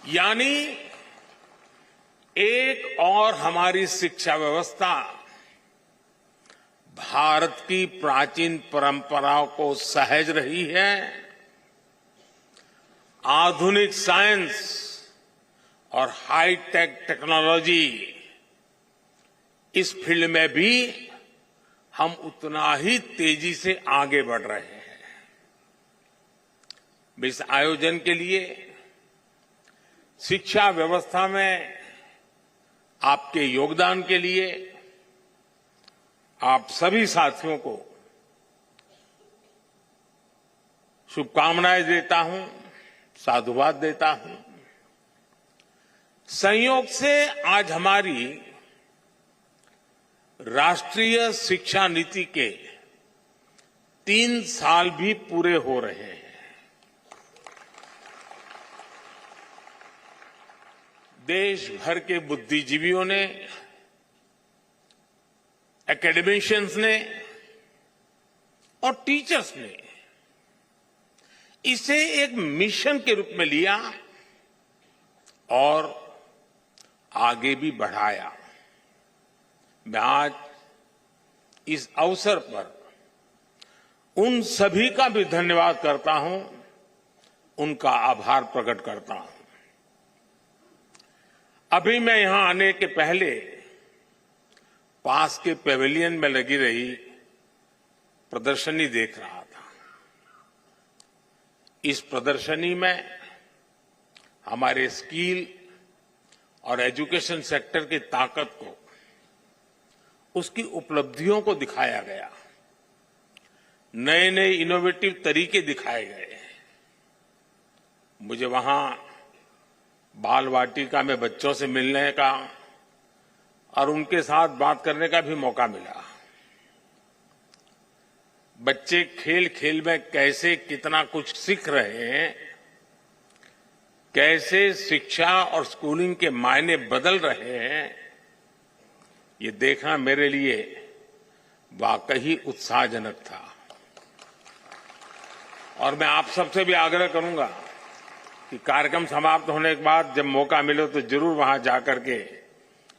यानी एक और हमारी शिक्षा व्यवस्था भारत की प्राचीन परंपराओं को सहज रही है। आधुनिक साइंस और हाईटेक टेक्नोलॉजी इस फील्ड में भी हम उतना ही तेजी से आगे बढ़ रहे हैं। इस आयोजन के लिए शिक्षा व्यवस्था में आपके योगदान के लिए आप सभी साथियों को शुभकामनाएं देता हूं, साधुवाद देता हूं। संयोग से आज हमारी राष्ट्रीय शिक्षा नीति के 3 साल भी पूरे हो रहे हैं। देश भर के बुद्धिजीवियों ने, एकेडमिशियंस ने और टीचर्स ने इसे एक मिशन के रूप में लिया और आगे भी बढ़ाया। मैं आज इस अवसर पर उन सभी का भी धन्यवाद करता हूं, उनका आभार प्रकट करता हूं। अभी मैं यहां आने के पहले पास के पेविलियन में लगी रही प्रदर्शनी देख रहा था। इस प्रदर्शनी में हमारे स्किल और एजुकेशन सेक्टर की ताकत को, उसकी उपलब्धियों को दिखाया गया। नए नए इनोवेटिव तरीके दिखाए गए। मुझे वहां बाल वाटिका में बच्चों से मिलने का और उनके साथ बात करने का भी मौका मिला। बच्चे खेल खेल में कैसे कितना कुछ सीख रहे हैं, कैसे शिक्षा और स्कूलिंग के मायने बदल रहे हैं, ये देखना मेरे लिए वाकई उत्साहजनक था। और मैं आप सबसे भी आग्रह करूंगा कि कार्यक्रम समाप्त होने के बाद जब मौका मिले तो जरूर वहां जाकर के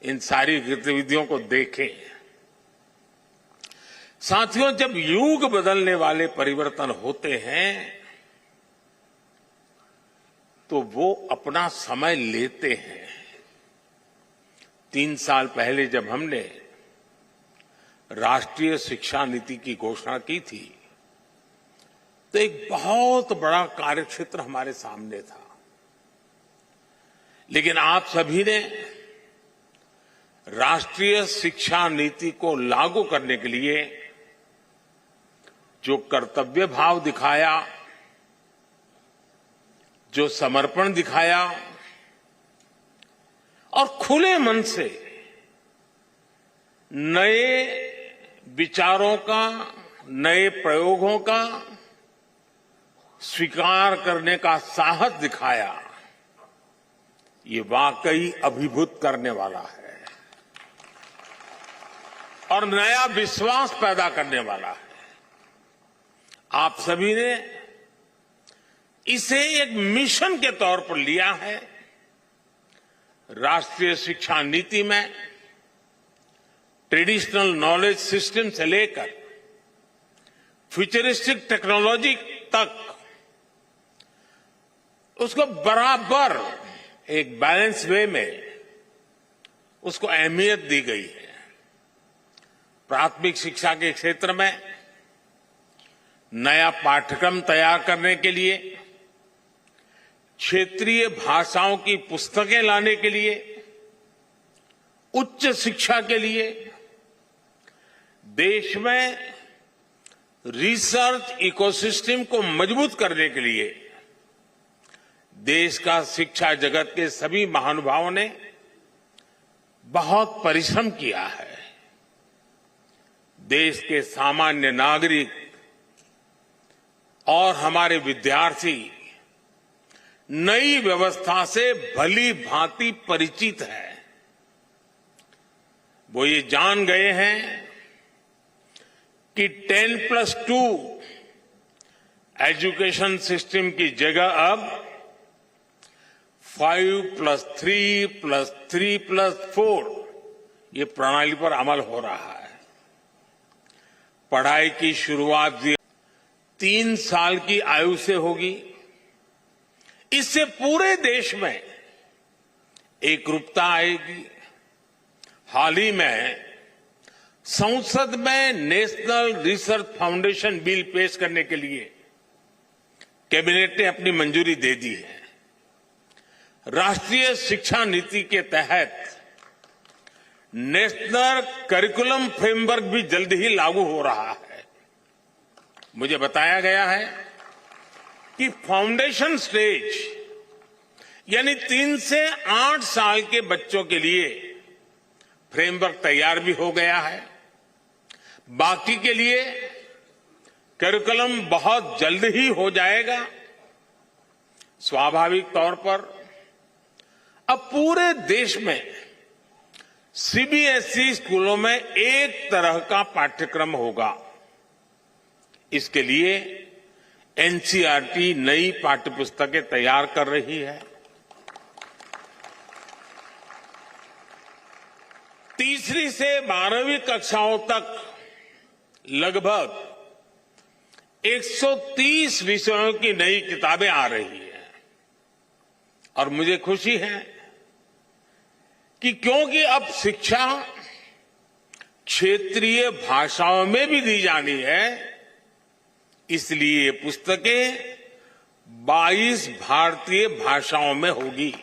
इन सारी गतिविधियों को देखें। साथियों, जब युग बदलने वाले परिवर्तन होते हैं तो वो अपना समय लेते हैं। 3 साल पहले जब हमने राष्ट्रीय शिक्षा नीति की घोषणा की थी तो एक बहुत बड़ा कार्यक्षेत्र हमारे सामने था। लेकिन आप सभी ने राष्ट्रीय शिक्षा नीति को लागू करने के लिए जो कर्तव्य भाव दिखाया, जो समर्पण दिखाया और खुले मन से नए विचारों का, नए प्रयोगों का स्वीकार करने का साहस दिखाया, ये वाकई अभिभूत करने वाला है और नया विश्वास पैदा करने वाला है। आप सभी ने इसे एक मिशन के तौर पर लिया है। राष्ट्रीय शिक्षा नीति में ट्रेडिशनल नॉलेज सिस्टम से लेकर फ्यूचरिस्टिक टेक्नोलॉजी तक उसको बराबर एक बैलेंस वे में उसको अहमियत दी गई है। प्राथमिक शिक्षा के क्षेत्र में नया पाठ्यक्रम तैयार करने के लिए, क्षेत्रीय भाषाओं की पुस्तकें लाने के लिए, उच्च शिक्षा के लिए, देश में रिसर्च इकोसिस्टम को मजबूत करने के लिए देश का शिक्षा जगत के सभी महानुभावों ने बहुत परिश्रम किया है। देश के सामान्य नागरिक और हमारे विद्यार्थी नई व्यवस्था से भली भांति परिचित है। वो ये जान गए हैं कि 10+2 एजुकेशन सिस्टम की जगह अब 5+3+3+4 ये प्रणाली पर अमल हो रहा है। पढ़ाई की शुरुआत भी 3 साल की आयु से होगी। इससे पूरे देश में एकरूपता आएगी। हाल ही में संसद में नेशनल रिसर्च फाउंडेशन बिल पेश करने के लिए कैबिनेट ने अपनी मंजूरी दे दी है। राष्ट्रीय शिक्षा नीति के तहत नेशनल करिकुलम फ्रेमवर्क भी जल्द ही लागू हो रहा है। मुझे बताया गया है कि फाउंडेशन स्टेज यानी 3 से 8 साल के बच्चों के लिए फ्रेमवर्क तैयार भी हो गया है। बाकी के लिए करिकुलम बहुत जल्द ही हो जाएगा। स्वाभाविक तौर पर अब पूरे देश में सीबीएसई स्कूलों में एक तरह का पाठ्यक्रम होगा। इसके लिए एनसीईआरटी नई पाठ्यपुस्तकें तैयार कर रही है। तीसरी से 12वीं कक्षाओं तक लगभग 130 विषयों की नई किताबें आ रही हैं और मुझे खुशी है कि क्योंकि अब शिक्षा क्षेत्रीय भाषाओं में भी दी जानी है, इसलिए ये पुस्तकें 22 भारतीय भाषाओं में होगी।